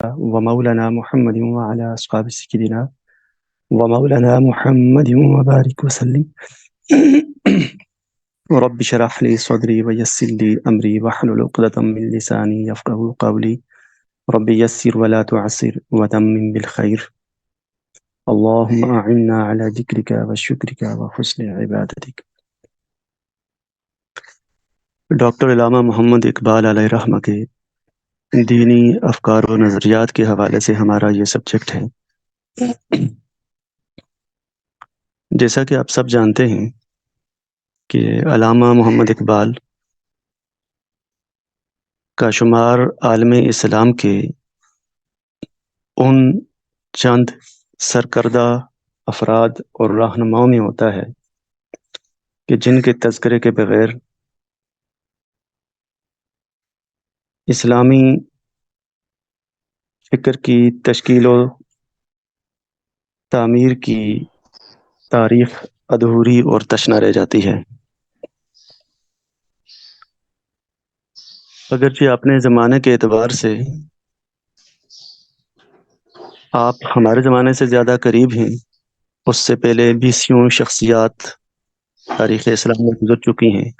ومولانا محمد وعلى أصحاب سيدنا ومولانا محمد وبارك وسلم. رب اشرح لي صدري ويسر لي أمري واحلل عقدة من لساني يفقهوا قولي. رب يسر ولا تعسر وتمم بالخير. اللهم أعنا على ذكرك وشكرك وحسن عبادتك. ڈاکٹر علامہ محمد اقبال علیہ رحمہ کے دینی افکار و نظریات کے حوالے سے ہمارا یہ سبجیکٹ ہے. جیسا کہ آپ سب جانتے ہیں کہ علامہ محمد اقبال کا شمار عالم اسلام کے ان چند سرکردہ افراد اور رہنماؤں میں ہوتا ہے کہ جن کے تذکرے کے بغیر اسلامی فکر کی تشکیل و تعمیر کی تاریخ ادھوری اور تشنہ رہ جاتی ہے. اگرچہ اپنے زمانے کے اعتبار سے آپ ہمارے زمانے سے زیادہ قریب ہیں، اس سے پہلے 20 شخصیات تاریخ اسلام میں گزر چکی ہیں،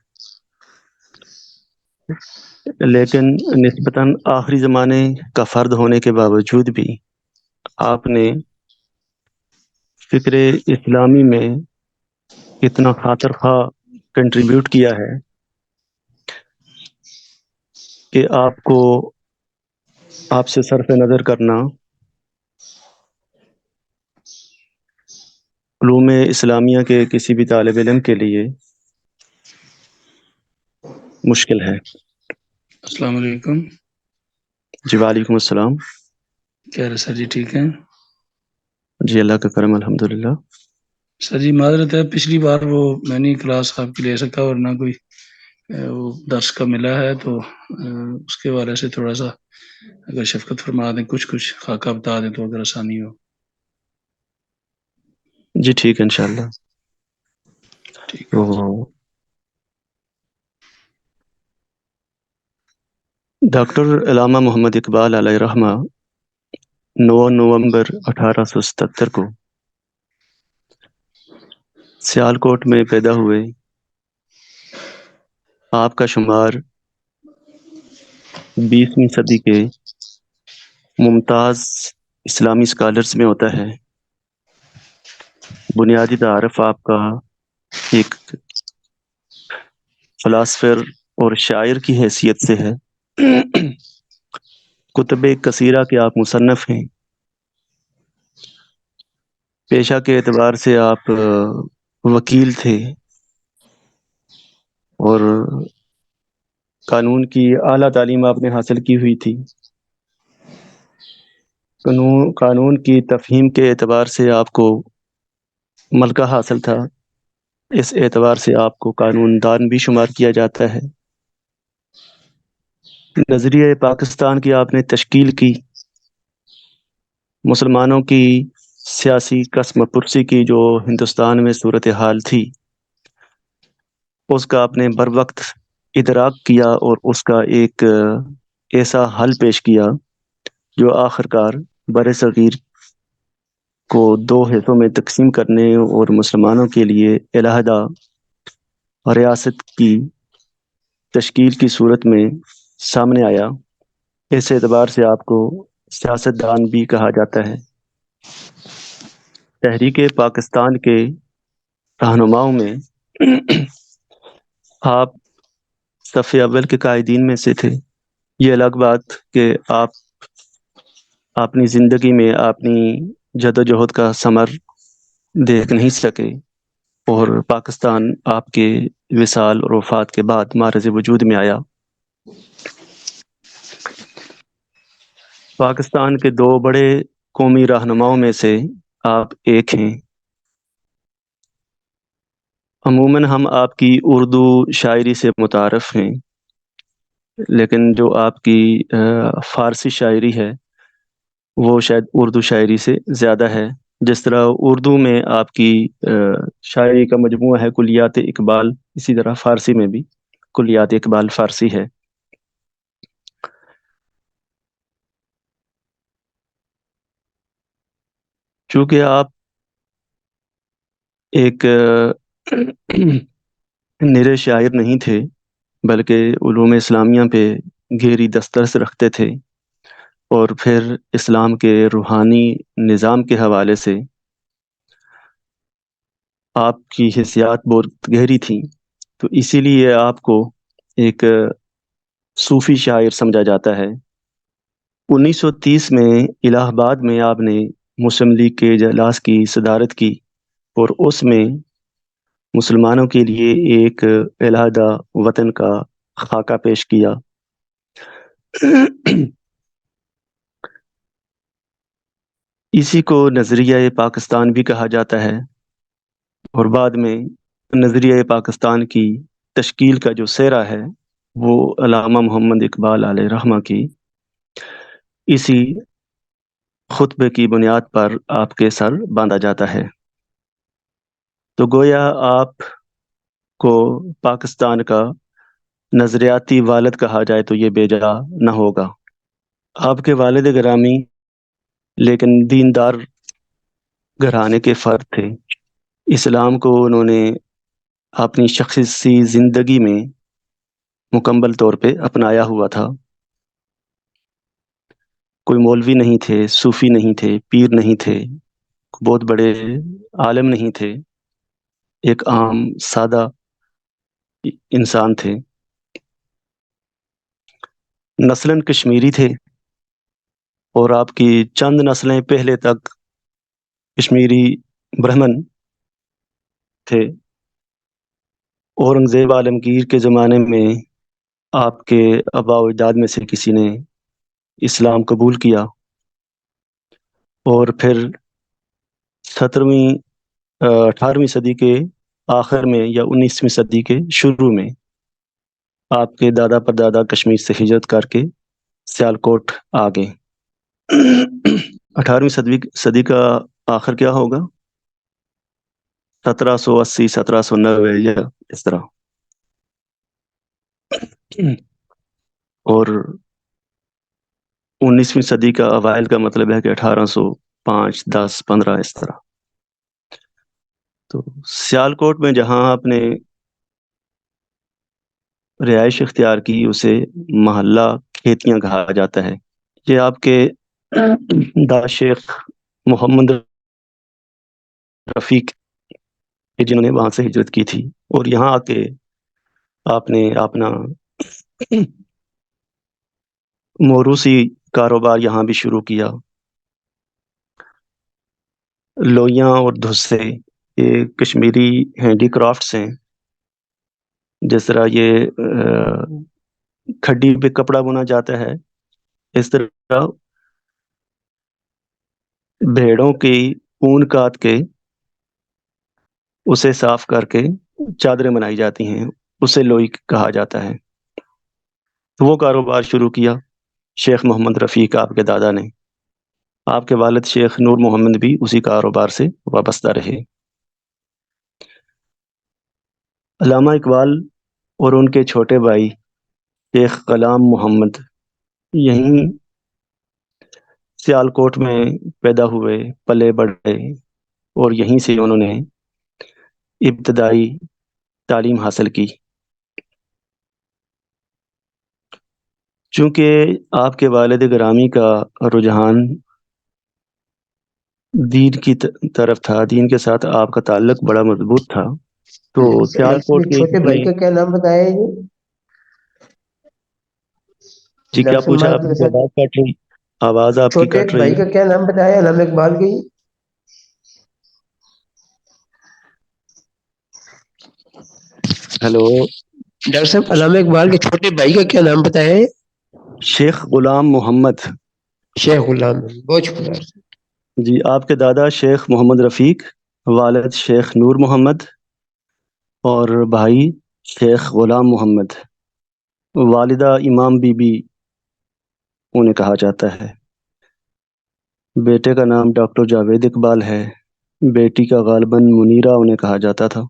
لیکن نسبتاً آخری زمانے کا فرد ہونے کے باوجود بھی آپ نے فکر اسلامی میں اتنا خاطر خواہ کنٹریبیوٹ کیا ہے کہ آپ سے صرف نظر کرنا علوم اسلامیہ کے کسی بھی طالب علم کے لیے مشکل ہے. السلام علیکم. جی وعلیکم السلام. کیا سر جی ٹھیک ہیں؟ جی اللہ کا کرم الحمدللہ. سر جی معذرت ہے، پچھلی بار وہ میں نہیں کلاس آپ کی لے سکا اور نہ کوئی وہ درس کا ملا ہے، تو اس کے بارے سے تھوڑا سا اگر شفقت فرما دیں، کچھ خاکہ بتا دیں تو اگر آسانی ہو. جی ٹھیک ہے انشاءاللہ. ٹھیک ہے. تو ڈاکٹر علامہ محمد اقبال علیہ رحمہ 9 نومبر 1877 کو سیالکوٹ میں پیدا ہوئے. آپ کا شمار 20ویں صدی کے ممتاز اسلامی اسکالرز میں ہوتا ہے. بنیادی تعارف آپ کا ایک فلاسفر اور شاعر کی حیثیت سے ہے. کتب کثیرہ کے آپ مصنف ہیں. پیشہ کے اعتبار سے آپ وکیل تھے اور قانون کی اعلیٰ تعلیم آپ نے حاصل کی ہوئی تھی. قانون کی تفہیم کے اعتبار سے آپ کو ملکہ حاصل تھا. اس اعتبار سے آپ کو قانون دان بھی شمار کیا جاتا ہے. نظریہ پاکستان کی آپ نے تشکیل کی. مسلمانوں کی سیاسی قسم پرسی کی جو ہندوستان میں صورتحال تھی، اس کا آپ نے بر وقت ادراک کیا اور اس کا ایک ایسا حل پیش کیا جو آخرکار بر صغیر کو 2 حصوں میں تقسیم کرنے اور مسلمانوں کے لیے علیحدہ ریاست کی تشکیل کی صورت میں سامنے آیا. اس اعتبار سے آپ کو سیاستدان بھی کہا جاتا ہے. تحریک پاکستان کے رہنماؤں میں آپ صف اول کے قائدین میں سے تھے. یہ الگ بات کہ آپ اپنی زندگی میں اپنی جدوجہد کا ثمر دیکھ نہیں سکے اور پاکستان آپ کے وصال اور وفات کے بعد معرض وجود میں آیا. پاکستان کے 2 بڑے قومی رہنماؤں میں سے آپ ایک ہیں. عموماً ہم آپ کی اردو شاعری سے متعارف ہیں، لیکن جو آپ کی فارسی شاعری ہے وہ شاید اردو شاعری سے زیادہ ہے. جس طرح اردو میں آپ کی شاعری کا مجموعہ ہے کلیات اقبال، اسی طرح فارسی میں بھی کلیات اقبال فارسی ہے. چونکہ آپ ایک نرے شاعر نہیں تھے بلکہ علوم اسلامیہ پہ گہری دسترس رکھتے تھے، اور پھر اسلام کے روحانی نظام کے حوالے سے آپ کی حسیات بہت گہری تھیں، تو اسی لیے آپ کو ایک صوفی شاعر سمجھا جاتا ہے۔ 1930 میں الہ آباد میں آپ نے مسلم لیگ کے اجلاس کی صدارت کی، اور اس میں مسلمانوں کے لیے ایک علیحدہ وطن کا خاکہ پیش کیا۔ اسی کو نظریہ پاکستان بھی کہا جاتا ہے، اور بعد میں نظریہ پاکستان کی تشکیل کا جو سہرا ہے وہ علامہ محمد اقبال علیہ رحمہ کی اسی خطبے کی بنیاد پر آپ کے سر باندھا جاتا ہے۔ تو گویا آپ کو پاکستان کا نظریاتی والد کہا جائے تو یہ بے جا نہ ہوگا۔ آپ کے والد گرامی لیکن دیندار گھرانے کے فرد تھے۔ اسلام کو انہوں نے اپنی شخصی زندگی میں مکمل طور پہ اپنایا ہوا تھا۔ کوئی مولوی نہیں تھے، صوفی نہیں تھے، پیر نہیں تھے، بہت بڑے عالم نہیں تھے، ایک عام سادہ انسان تھے۔ نسلاً کشمیری تھے، اور آپ کی چند نسلیں پہلے تک کشمیری برہمن تھے۔ اورنگزیب عالمگیر کے زمانے میں آپ کے آباء و اجداد میں سے کسی نے اسلام قبول کیا، اور پھر 18ویں صدی کے آخر میں یا 19ویں صدی کے شروع میں آپ کے دادا پردادا کشمیر سے ہجرت کر کے سیالکوٹ آ گئے۔ 18ویں صدی کا آخر کیا ہوگا؟ 1780 1790 یا اس طرح۔ اور 19ویں صدی کا اوائل کا مطلب ہے کہ 1805 10 15 اس طرح۔ تو سیالکوٹ میں جہاں آپ نے رہائش اختیار کی اسے محلہ کھیتیاں کہا جاتا ہے۔ یہ آپ کے دا شیخ محمد رفیق جنہوں نے وہاں سے ہجرت کی تھی، اور یہاں آ کے آپ نے اپنا موروثی کاروبار یہاں بھی شروع کیا۔ لوئیاں اور دھسے یہ کشمیری ہینڈی کرافٹس ہیں، جس طرح یہ کھڈی پہ کپڑا بنا جاتا ہے، اس طرح بھیڑوں کی اون کاٹ کے اسے صاف کر کے چادریں بنائی جاتی ہیں، اسے لوئی کہا جاتا ہے۔ تو وہ کاروبار شروع کیا شیخ محمد رفیق آپ کے دادا نے۔ آپ کے والد شیخ نور محمد بھی اسی کاروبار سے وابستہ رہے۔ علامہ اقبال اور ان کے چھوٹے بھائی شیخ غلام محمد یہیں سیالکوٹ میں پیدا ہوئے، پلے بڑھے، اور یہیں سے انہوں نے ابتدائی تعلیم حاصل کی۔ چونکہ آپ کے والد گرامی کا رجحان دین کی طرف تھا، دین کے ساتھ آپ کا تعلق بڑا مضبوط تھا، تو سیالکوٹ کے چھوٹے بھائی کا کیا نام بتایا ہے جی کیا پوچھا آپ کی آواز کٹ رہی، آواز آپ کی چھوٹے کٹ رہی بھائی کا کیا نام بتایا علامہ اقبال کی؟ ہیلو ڈاکٹر صاحب علامہ اقبال کے چھوٹے بھائی کا کیا نام بتایا ہے؟ شیخ غلام محمد۔ شیخ غلام، بہت شکریہ۔ جی آپ کے دادا شیخ محمد رفیق، والد شیخ نور محمد، اور بھائی شیخ غلام محمد، والدہ امام بی بی انہیں کہا جاتا ہے۔ بیٹے کا نام ڈاکٹر جاوید اقبال ہے، بیٹی کا غالباً منیرہ انہیں کہا جاتا تھا۔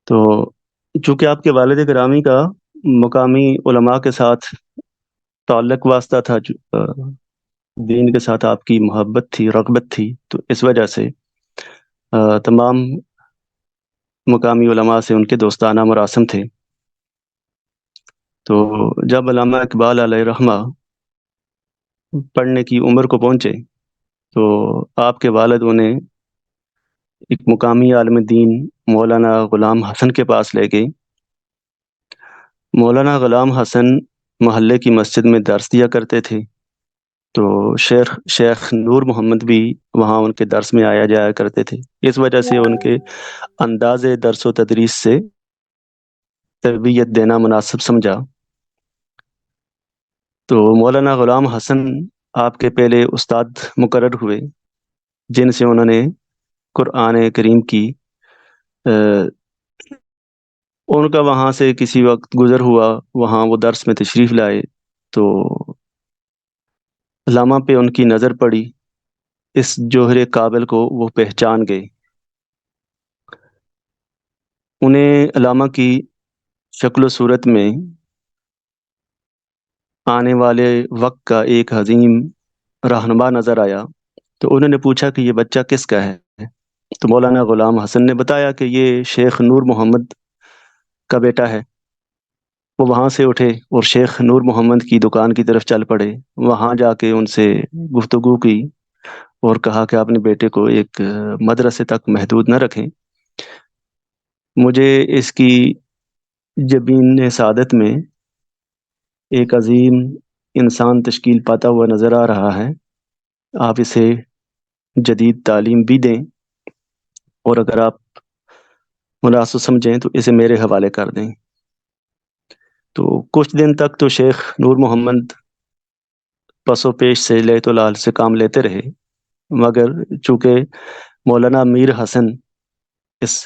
تو چونکہ آپ کے والد گرامی کا مقامی علماء کے ساتھ تعلق واسطہ تھا، دین کے ساتھ آپ کی محبت تھی، رغبت تھی، تو اس وجہ سے تمام مقامی علماء سے ان کے دوستانہ مراسم تھے۔ تو جب علامہ اقبال علیہ رحمہ پڑھنے کی عمر کو پہنچے تو آپ کے والد انہیں ایک مقامی عالم دین مولانا غلام حسن کے پاس لے گئے۔ مولانا غلام حسن محلے کی مسجد میں درس دیا کرتے تھے، تو شیخ نور محمد بھی وہاں ان کے درس میں آیا جایا کرتے تھے۔ اس وجہ سے ان کے انداز درس و تدریس سے تربیت دینا مناسب سمجھا۔ تو مولانا غلام حسن آپ کے پہلے استاد مقرر ہوئے، جن سے انہوں نے قرآن کریم کی ان کا وہاں سے کسی وقت گزر ہوا، وہاں وہ درس میں تشریف لائے تو علامہ پہ ان کی نظر پڑی، اس جوہر قابل کو وہ پہچان گئے۔ انہیں علامہ کی شکل و صورت میں آنے والے وقت کا ایک عظیم رہنما نظر آیا، تو انہوں نے پوچھا کہ یہ بچہ کس کا ہے؟ تو مولانا غلام حسن نے بتایا کہ یہ شیخ نور محمد کا بیٹا ہے۔ وہ وہاں سے اٹھے اور شیخ نور محمد کی دکان کی طرف چل پڑے، وہاں جا کے ان سے گفتگو کی اور کہا کہ اپنے بیٹے کو ایک مدرسے تک محدود نہ رکھیں، مجھے اس کی جبین سعادت میں ایک عظیم انسان تشکیل پاتا ہوا نظر آ رہا ہے، آپ اسے جدید تعلیم بھی دیں اور اگر آپ مناسب سمجھیں تو اسے میرے حوالے کر دیں۔ تو کچھ دن تک تو شیخ نور محمد پس و پیش سے لیت و لال سے کام لیتے رہے، مگر چونکہ مولانا میر حسن اس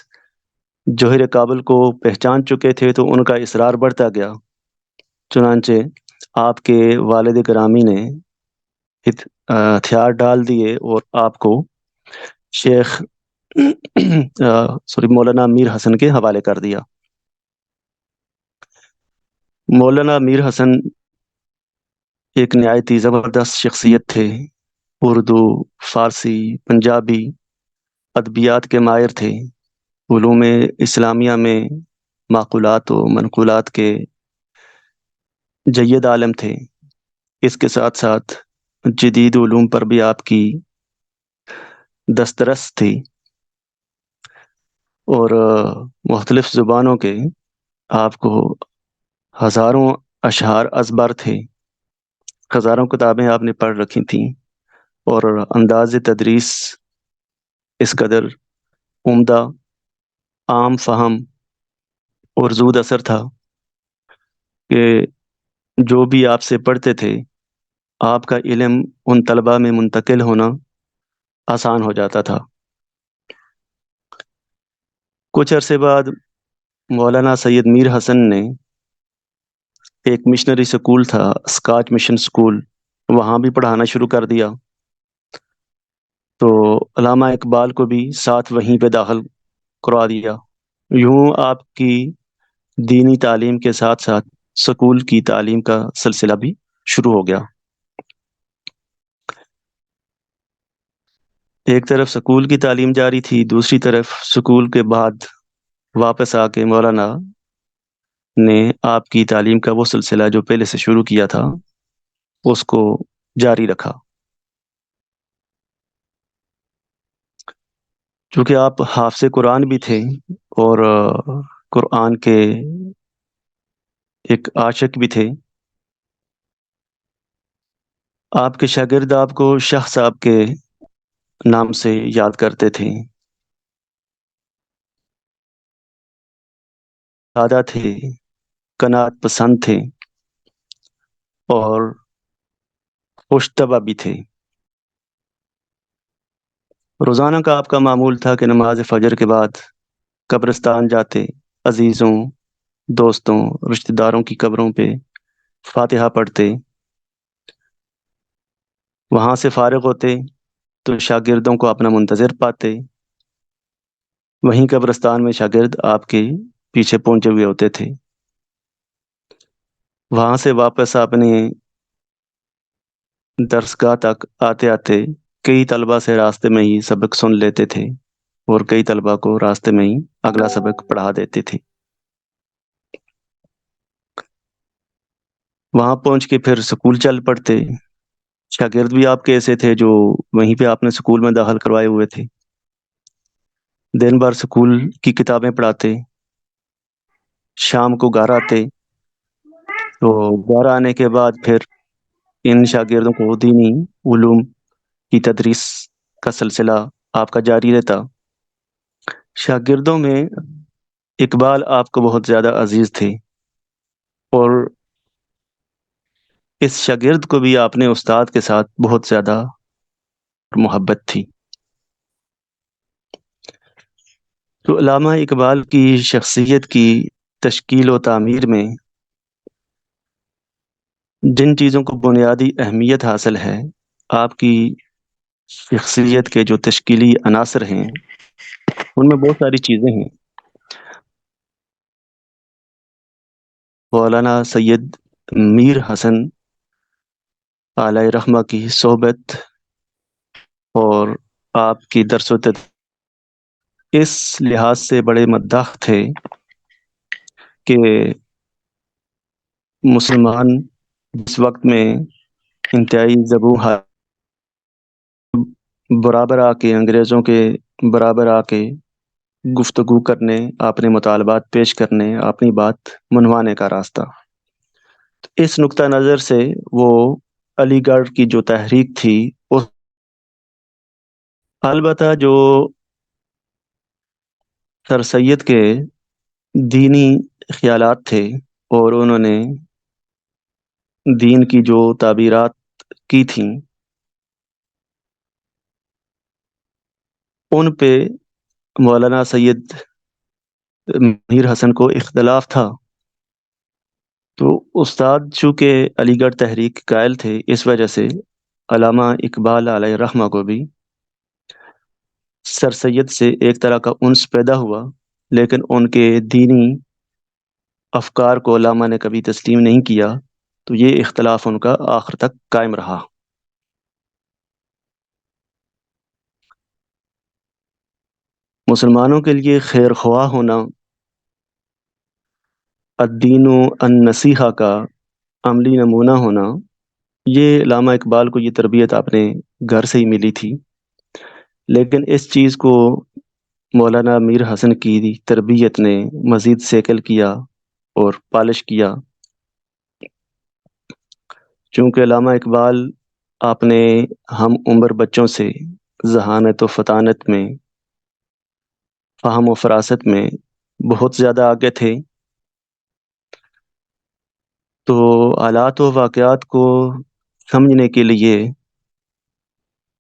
جوہر کابل کو پہچان چکے تھے تو ان کا اصرار بڑھتا گیا۔ چنانچہ آپ کے والد گرامی نے ہتھیار ڈال دیے اور آپ کو شیخ مولانا میر حسن کے حوالے کر دیا۔ مولانا میر حسن ایک نہایت ہی زبردست شخصیت تھے، اردو، فارسی، پنجابی ادبیات کے ماہر تھے، علوم اسلامیہ میں معقولات و منقولات کے جید عالم تھے۔ اس کے ساتھ ساتھ جدید علوم پر بھی آپ کی دسترس تھی اور مختلف زبانوں کے آپ کو ہزاروں اشعار ازبر تھے، ہزاروں کتابیں آپ نے پڑھ رکھی تھیں اور انداز تدریس اس قدر عمدہ، عام فہم اور زود اثر تھا کہ جو بھی آپ سے پڑھتے تھے آپ کا علم ان طلباء میں منتقل ہونا آسان ہو جاتا تھا۔ کچھ عرصے بعد مولانا سید میر حسن نے ایک مشنری سکول تھا، اسکاچ مشن سکول، وہاں بھی پڑھانا شروع کر دیا، تو علامہ اقبال کو بھی ساتھ وہیں پہ داخل کروا دیا۔ یوں آپ کی دینی تعلیم کے ساتھ ساتھ سکول کی تعلیم کا سلسلہ بھی شروع ہو گیا۔ ایک طرف سکول کی تعلیم جاری تھی، دوسری طرف سکول کے بعد واپس آ کے مولانا نے آپ کی تعلیم کا وہ سلسلہ جو پہلے سے شروع کیا تھا اس کو جاری رکھا۔ چونکہ آپ حافظ قرآن بھی تھے اور قرآن کے ایک عاشق بھی تھے، آپ کے شاگرد آپ کو شاہ صاحب کے نام سے یاد کرتے تھے۔ سادہ تھے، قناعت پسند تھے اور خوش طبع بھی تھے۔ روزانہ کا آپ کا معمول تھا کہ نماز فجر کے بعد قبرستان جاتے، عزیزوں، دوستوں، رشتہ داروں کی قبروں پہ فاتحہ پڑھتے، وہاں سے فارغ ہوتے تو شاگردوں کو اپنا منتظر پاتے، وہیں قبرستان میں شاگرد آپ کے پیچھے پہنچے ہوئے ہوتے تھے۔ وہاں سے واپس اپنی درسگاہ تک آتے آتے کئی طلبہ سے راستے میں ہی سبق سن لیتے تھے اور کئی طلبہ کو راستے میں ہی اگلا سبق پڑھا دیتے تھے۔ وہاں پہنچ کے پھر سکول چل پڑتے۔ شاگرد بھی آپ کے ایسے تھے جو وہیں پہ آپ نے سکول میں داخل کروائے ہوئے تھے، دن بھر سکول کی کتابیں پڑھاتے، شام کو گھر آتے، تو گھر آنے کے بعد پھر ان شاگردوں کو دینی علوم کی تدریس کا سلسلہ آپ کا جاری رہتا۔ شاگردوں میں اقبال آپ کو بہت زیادہ عزیز تھے، اور اس شاگرد کو بھی آپ نے استاد کے ساتھ بہت زیادہ محبت تھی۔ تو علامہ اقبال کی شخصیت کی تشکیل و تعمیر میں جن چیزوں کو بنیادی اہمیت حاصل ہے، آپ کی شخصیت کے جو تشکیلی عناصر ہیں ان میں بہت ساری چیزیں ہیں۔ مولانا سید میر حسن علیہ رحمہ کی صحبت اور آپ کی درس و اس لحاظ سے بڑے مداح تھے کہ مسلمان جس وقت میں انتہائی زبوں برابر آ کے انگریزوں کے برابر آ کے گفتگو کرنے، اپنے مطالبات پیش کرنے، اپنی بات منوانے کا راستہ، اس نقطہ نظر سے وہ علی گڑھ کی جو تحریک تھی اس البتہ جو سر سید کے دینی خیالات تھے اور انہوں نے دین کی جو تعبیرات کی تھیں ان پہ مولانا سید میر حسن کو اختلاف تھا۔ تو استاد چونکہ علی گڑھ تحریک قائل تھے، اس وجہ سے علامہ اقبال علیہ رحمہ کو بھی سر سید سے ایک طرح کا انس پیدا ہوا، لیکن ان کے دینی افکار کو علامہ نے کبھی تسلیم نہیں کیا، تو یہ اختلاف ان کا آخر تک قائم رہا۔ مسلمانوں کے لیے خیر خواہ ہونا، الدین النصیحہ کا عملی نمونہ ہونا، یہ علامہ اقبال کو یہ تربیت اپنے گھر سے ہی ملی تھی، لیکن اس چیز کو مولانا میر حسن کی تربیت نے مزید سیکل کیا اور پالش کیا۔ چونکہ علامہ اقبال اپنے ہم عمر بچوں سے ذہانت و فطانت میں، فہم و فراست میں بہت زیادہ آگے تھے، تو حالات و واقعات کو سمجھنے کے لیے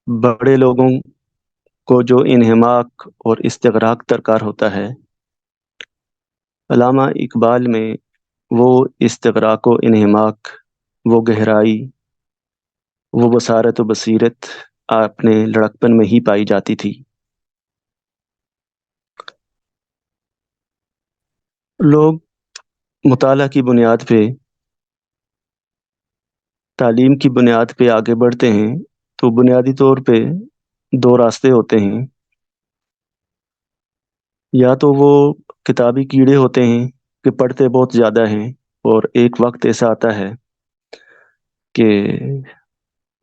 بڑے لوگوں کو جو انہماک اور استغراق درکار ہوتا ہے، علامہ اقبال میں وہ استغراق و انہماک، وہ گہرائی، وہ بصارت و بصیرت اپنے لڑکپن میں ہی پائی جاتی تھی۔ لوگ مطالعہ کی بنیاد پہ، تعلیم کی بنیاد پہ آگے بڑھتے ہیں، تو بنیادی طور پہ دو راستے ہوتے ہیں، یا تو وہ کتابی کیڑے ہوتے ہیں کہ پڑھتے بہت زیادہ ہیں، اور ایک وقت ایسا آتا ہے کہ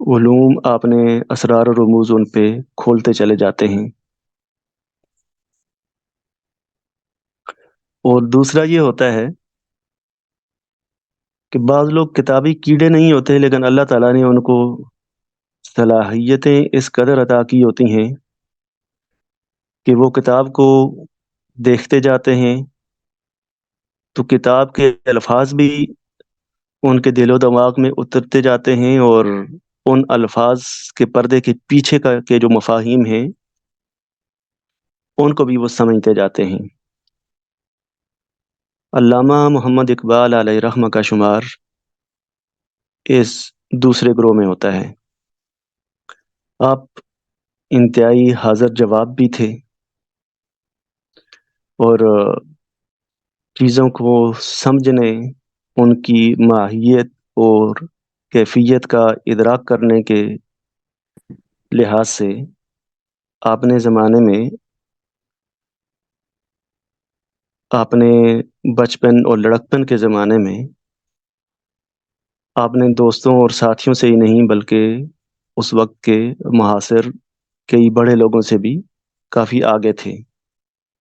علوم آپ نے اسرار و رموز ان پہ کھولتے چلے جاتے ہیں، اور دوسرا یہ ہوتا ہے کہ بعض لوگ کتابی کیڑے نہیں ہوتے، لیکن اللہ تعالیٰ نے ان کو صلاحیتیں اس قدر عطا کی ہوتی ہیں کہ وہ کتاب کو دیکھتے جاتے ہیں تو کتاب کے الفاظ بھی ان کے دل و دماغ میں اترتے جاتے ہیں، اور ان الفاظ کے پردے کے پیچھے کے جو مفاہیم ہیں ان کو بھی وہ سمجھتے جاتے ہیں۔ علامہ محمد اقبال علیہ رحمہ کا شمار اس دوسرے گروہ میں ہوتا ہے۔ آپ انتہائی حاضر جواب بھی تھے، اور چیزوں کو سمجھنے ان کی ماہیت اور کیفیت کا ادراک کرنے کے لحاظ سے اپنے زمانے میں اپنے بچپن اور لڑکپن کے زمانے میں اپنے دوستوں اور ساتھیوں سے ہی نہیں بلکہ اس وقت کے معاصر کئی بڑے لوگوں سے بھی کافی آگے تھے۔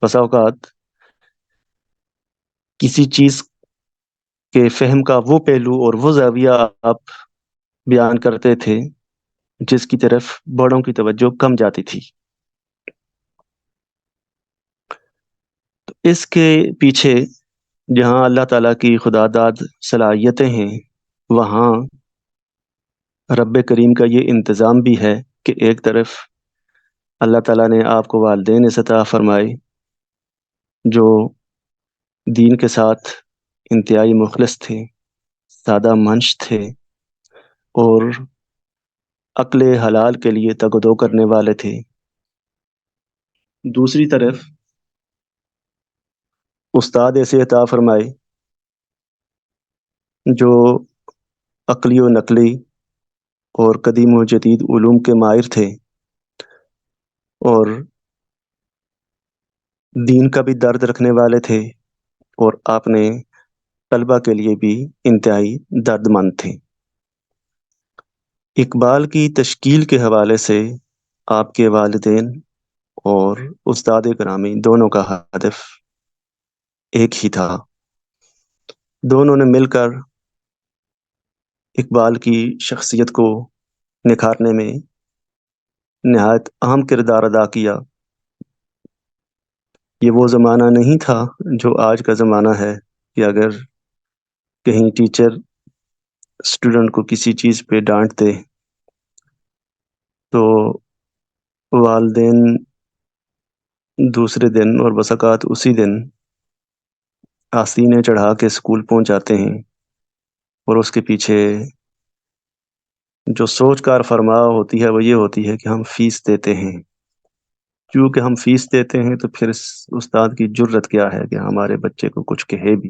بسا اوقات کسی چیز کے فہم کا وہ پہلو اور وہ زاویہ آپ بیان کرتے تھے جس کی طرف بڑوں کی توجہ کم جاتی تھی۔ تو اس کے پیچھے جہاں اللہ تعالیٰ کی خدا داد صلاحیتیں ہیں، وہاں رب کریم کا یہ انتظام بھی ہے کہ ایک طرف اللہ تعالیٰ نے آپ کو والدین عطا فرمائے جو دین کے ساتھ انتہائی مخلص تھے، سادہ منش تھے اور عقل حلال کے لیے تگ و دو کرنے والے تھے۔ دوسری طرف استاد ایسے عطا فرمائے جو عقلی و نقلی اور قدیم و جدید علوم کے ماہر تھے اور دین کا بھی درد رکھنے والے تھے اور آپ نے طلبہ کے لیے بھی انتہائی درد مند تھے۔ اقبال کی تشکیل کے حوالے سے آپ کے والدین اور استاد گرامی دونوں کا ہدف ایک ہی تھا۔ دونوں نے مل کر اقبال کی شخصیت کو نکھارنے میں نہایت اہم کردار ادا کیا۔ یہ وہ زمانہ نہیں تھا جو آج کا زمانہ ہے کہ اگر کہیں ٹیچر اسٹوڈنٹ کو کسی چیز پہ ڈانٹ دے تو والدین دوسرے دن اور بس اوقات اسی دن آستینیں چڑھا کے اسکول پہنچ جاتے ہیں اور اس کے پیچھے جو سوچ کار فرما ہوتی ہے وہ یہ ہوتی ہے کہ ہم فیس دیتے ہیں، کیونکہ ہم فیس دیتے ہیں تو پھر اس استاد کی جرت کیا ہے کہ ہمارے بچے کو کچھ کہے بھی۔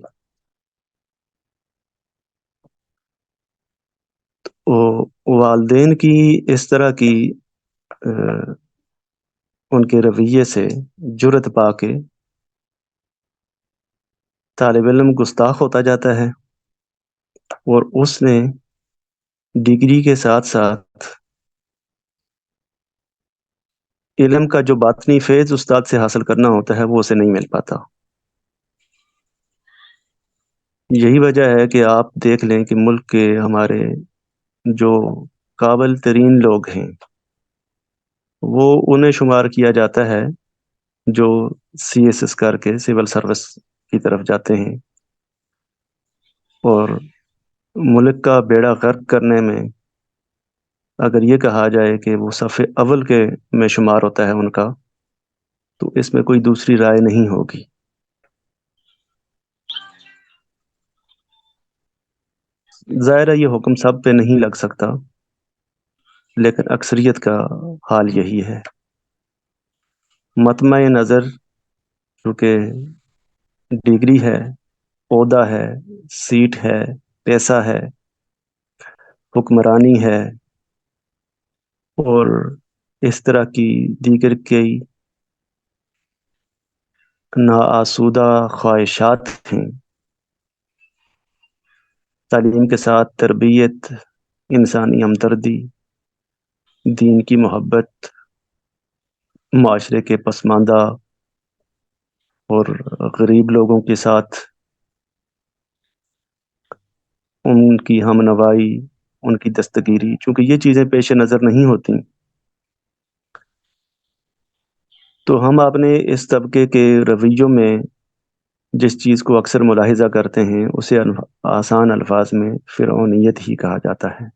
والدین کی اس طرح کی ان کے رویے سے جرت پا کے طالب علم گستاخ ہوتا جاتا ہے اور اس نے ڈگری کے ساتھ ساتھ علم کا جو باطنی فیض استاد سے حاصل کرنا ہوتا ہے وہ اسے نہیں مل پاتا۔ یہی وجہ ہے کہ آپ دیکھ لیں کہ ملک کے ہمارے جو قابل ترین لوگ ہیں وہ انہیں شمار کیا جاتا ہے جو سی ایس ایس کر کے سول سروس کی طرف جاتے ہیں اور ملک کا بیڑا غرق کرنے میں اگر یہ کہا جائے کہ وہ صف اول کے میں شمار ہوتا ہے ان کا، تو اس میں کوئی دوسری رائے نہیں ہوگی۔ ظاہر ہے یہ حکم سب پہ نہیں لگ سکتا، لیکن اکثریت کا حال یہی ہے۔ مطمع نظر چونکہ ڈگری ہے، عہدہ ہے، سیٹ ہے، پیسہ ہے، حکمرانی ہے اور اس طرح کی دیگر کئی ناآسودہ خواہشات ہیں۔ تعلیم کے ساتھ تربیت، انسانی ہمدردی، دین کی محبت، معاشرے کے پسماندہ اور غریب لوگوں کے ساتھ ان کی ہم نوائی، ان کی دستگیری، چونکہ یہ چیزیں پیش نظر نہیں ہوتی تو ہم اپنے اس طبقے کے رویوں میں جس چیز کو اکثر ملاحظہ کرتے ہیں اسے آسان الفاظ میں فرعونیت ہی کہا جاتا ہے۔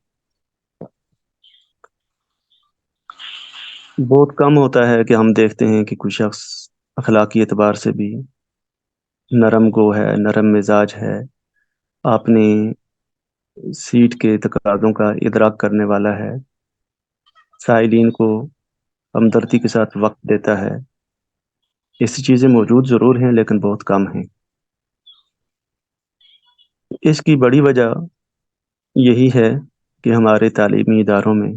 بہت کم ہوتا ہے کہ ہم دیکھتے ہیں کہ کوئی شخص اخلاقی اعتبار سے بھی نرم گو ہے، نرم مزاج ہے، اپنی سیٹ کے تقاضوں کا ادراک کرنے والا ہے، سائلین کو ہمدردی کے ساتھ وقت دیتا ہے۔ ایسی چیزیں موجود ضرور ہیں لیکن بہت کم ہیں۔ اس کی بڑی وجہ یہی ہے کہ ہمارے تعلیمی اداروں میں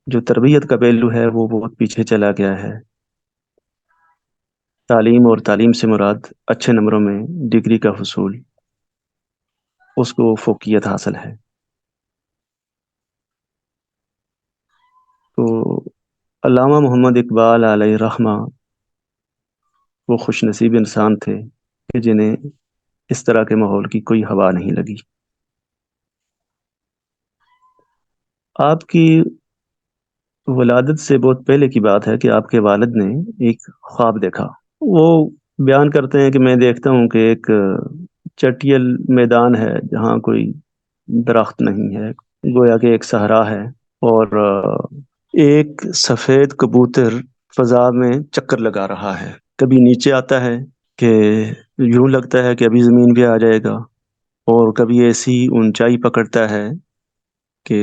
جو تربیت کا پہلو ہے وہ بہت پیچھے چلا گیا ہے۔ تعلیم اور تعلیم سے مراد اچھے نمبروں میں ڈگری کا حصول، اس کو فوقیت حاصل ہے۔ تو علامہ محمد اقبال علیہ رحمہ وہ خوش نصیب انسان تھے کہ جنہیں اس طرح کے ماحول کی کوئی ہوا نہیں لگی۔ آپ کی ولادت سے بہت پہلے کی بات ہے کہ آپ کے والد نے ایک خواب دیکھا۔ وہ بیان کرتے ہیں کہ میں دیکھتا ہوں کہ ایک چٹیل میدان ہے جہاں کوئی درخت نہیں ہے، گویا کہ ایک صحرا ہے، اور ایک سفید کبوتر فضا میں چکر لگا رہا ہے۔ کبھی نیچے آتا ہے کہ یوں لگتا ہے کہ ابھی زمین پہ آ جائے گا، اور کبھی ایسی اونچائی پکڑتا ہے کہ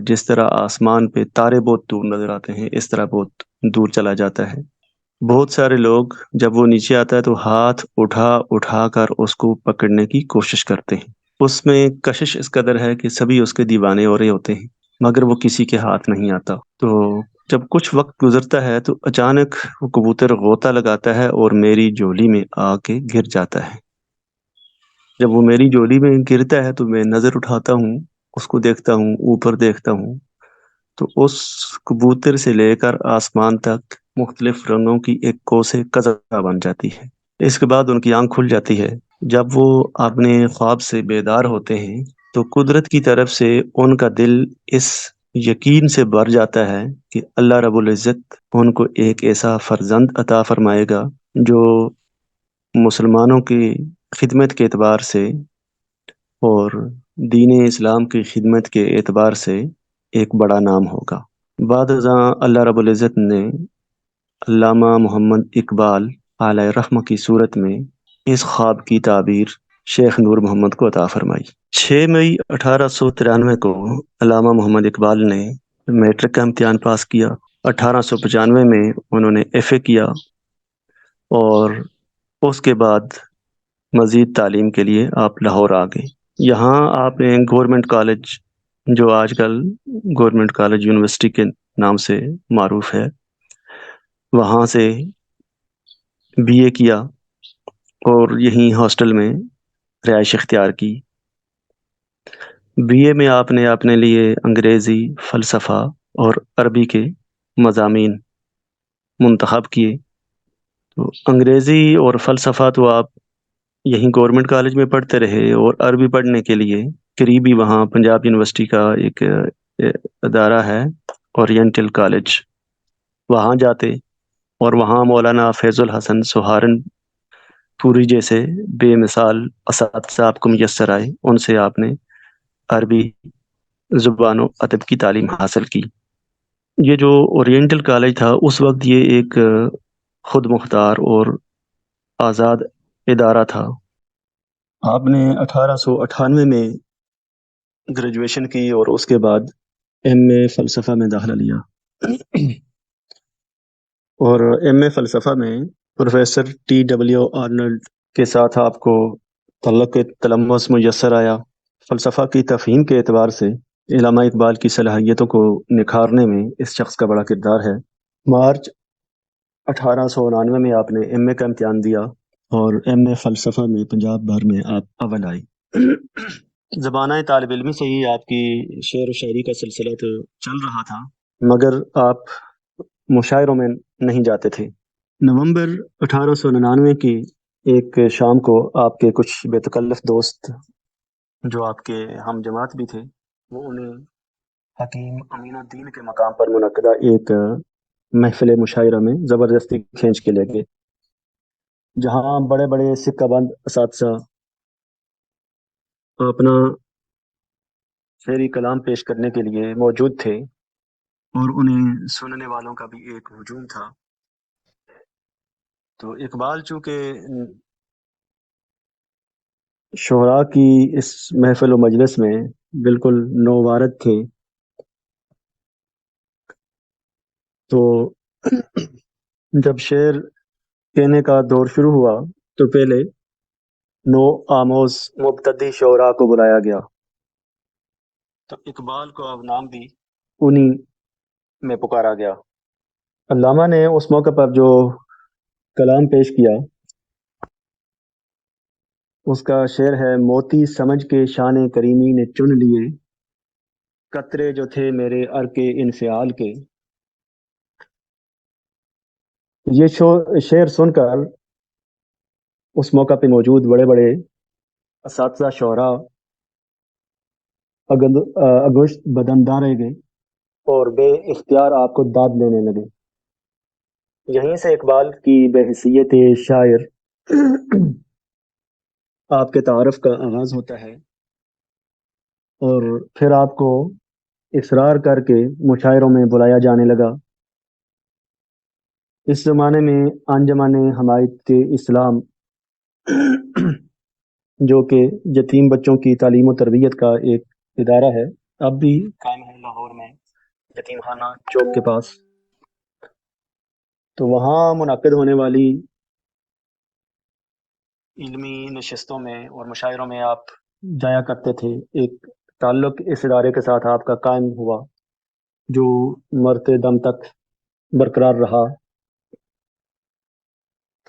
جس طرح آسمان پہ تارے بہت دور نظر آتے ہیں اس طرح بہت دور چلا جاتا ہے۔ بہت سارے لوگ جب وہ نیچے آتا ہے تو ہاتھ اٹھا اٹھا کر اس کو پکڑنے کی کوشش کرتے ہیں۔ اس میں کشش اس قدر ہے کہ سبھی اس کے دیوانے ہو رہے ہوتے ہیں، مگر وہ کسی کے ہاتھ نہیں آتا۔ تو جب کچھ وقت گزرتا ہے تو اچانک وہ کبوتر غوطہ لگاتا ہے اور میری جولی میں آ کے گر جاتا ہے۔ جب وہ میری جولی میں گرتا ہے تو میں نظر اٹھاتا ہوں، اس کو دیکھتا ہوں، اوپر دیکھتا ہوں، تو اس کبوتر سے لے کر آسمان تک مختلف رنگوں کی ایک کوسے قزح بن جاتی ہے۔ اس کے بعد ان کی آنکھ کھل جاتی ہے۔ جب وہ اپنے خواب سے بیدار ہوتے ہیں تو قدرت کی طرف سے ان کا دل اس یقین سے بھر جاتا ہے کہ اللہ رب العزت ان کو ایک ایسا فرزند عطا فرمائے گا جو مسلمانوں کی خدمت کے اعتبار سے اور دین اسلام کی خدمت کے اعتبار سے ایک بڑا نام ہوگا۔ بعد ازاں اللہ رب العزت نے علامہ محمد اقبال علیہ رحمہ کی صورت میں اس خواب کی تعبیر شیخ نور محمد کو عطا فرمائی۔ 6 مئی 1893 کو علامہ محمد اقبال نے میٹرک کا امتحان پاس کیا۔ 1895 میں انہوں نے ایف اے کیا، اور اس کے بعد مزید تعلیم کے لیے آپ لاہور آ گئے۔ یہاں آپ نے گورنمنٹ کالج، جو آج کل گورنمنٹ کالج یونیورسٹی کے نام سے معروف ہے، وہاں سے بی اے کیا اور یہیں ہاسٹل میں رہائش اختیار کی۔ بی اے میں آپ نے اپنے لیے انگریزی، فلسفہ اور عربی کے مضامین منتخب کیے۔ تو انگریزی اور فلسفہ تو آپ یہیں گورنمنٹ کالج میں پڑھتے رہے، اور عربی پڑھنے کے لیے قریبی وہاں پنجاب یونیورسٹی کا ایک ادارہ ہے اورینٹل کالج، وہاں جاتے، اور وہاں مولانا فیض الحسن سہارن پوری جیسے بے مثال اساتذہ آپ کو میسر آئے، ان سے آپ نے عربی زبان و ادب کی تعلیم حاصل کی۔ یہ جو اورینٹل کالج تھا اس وقت یہ ایک خود مختار اور آزاد ادارہ تھا۔ آپ نے 1898 میں گریجویشن کی اور اس کے بعد ایم اے فلسفہ میں داخلہ لیا، اور ایم اے فلسفہ میں پروفیسر ٹی ڈبلیو آرنلڈ کے ساتھ آپ کو تعلق تلمس میسر آیا۔ فلسفہ کی تفہیم کے اعتبار سے علامہ اقبال کی صلاحیتوں کو نکھارنے میں اس شخص کا بڑا کردار ہے۔ مارچ 1899 میں آپ نے ایم اے کا امتحان دیا، اور ایم اے فلسفہ میں پنجاب بھر میں آپ اول آئے۔ زبانہ طالب علمی سے ہی آپ کی شعر و شاعری کا سلسلہ تو چل رہا تھا، مگر آپ مشاعروں میں نہیں جاتے تھے۔ نومبر 1899 کی ایک شام کو آپ کے کچھ بے تکلف دوست جو آپ کے ہم جماعت بھی تھے، وہ انہیں حکیم امین الدین کے مقام پر منعقدہ ایک محفل مشاعرہ میں زبردستی کھینچ کے لے گئے، جہاں بڑے بڑے سکہ بند اساتذہ اپنا شعری کلام پیش کرنے کے لیے موجود تھے، اور انہیں سننے والوں کا بھی ایک ہجوم تھا۔ تو اقبال چونکہ شعراء کی اس محفل و مجلس میں بالکل نووارد تھے، تو جب شعر کہنے کا دور شروع ہوا تو پہلے نو آموز مبتدی شعراء کو بلایا گیا، تو اقبال کو اب نام بھی انہی میں پکارا گیا۔ علامہ نے اس موقع پر جو کلام پیش کیا اس کا شعر ہے: موتی سمجھ کے شان کریمی نے چن لیے، قطرے جو تھے میرے عرق انفعال کے۔ یہ شعر سن کر اس موقع پہ موجود بڑے بڑے اساتذہ شعراء اگوشت بدنداں رہ گئے اور بے اختیار آپ کو داد لینے لگے۔ یہیں سے اقبال کی بحیثیت شاعر آپ کے تعارف کا آغاز ہوتا ہے، اور پھر آپ کو اصرار کر کے مشاعروں میں بلایا جانے لگا۔ اس زمانے میں انجمن حمایت اسلام جو کہ یتیم بچوں کی تعلیم و تربیت کا ایک ادارہ ہے، اب بھی قائم ہے لاہور میں، یتیم خانہ چوک کے پاس۔ تو وہاں منعقد ہونے والی علمی نشستوں میں اور مشاعروں میں آپ جایا کرتے تھے۔ ایک تعلق اس ادارے کے ساتھ آپ کا قائم ہوا جو مرتے دم تک برقرار رہا۔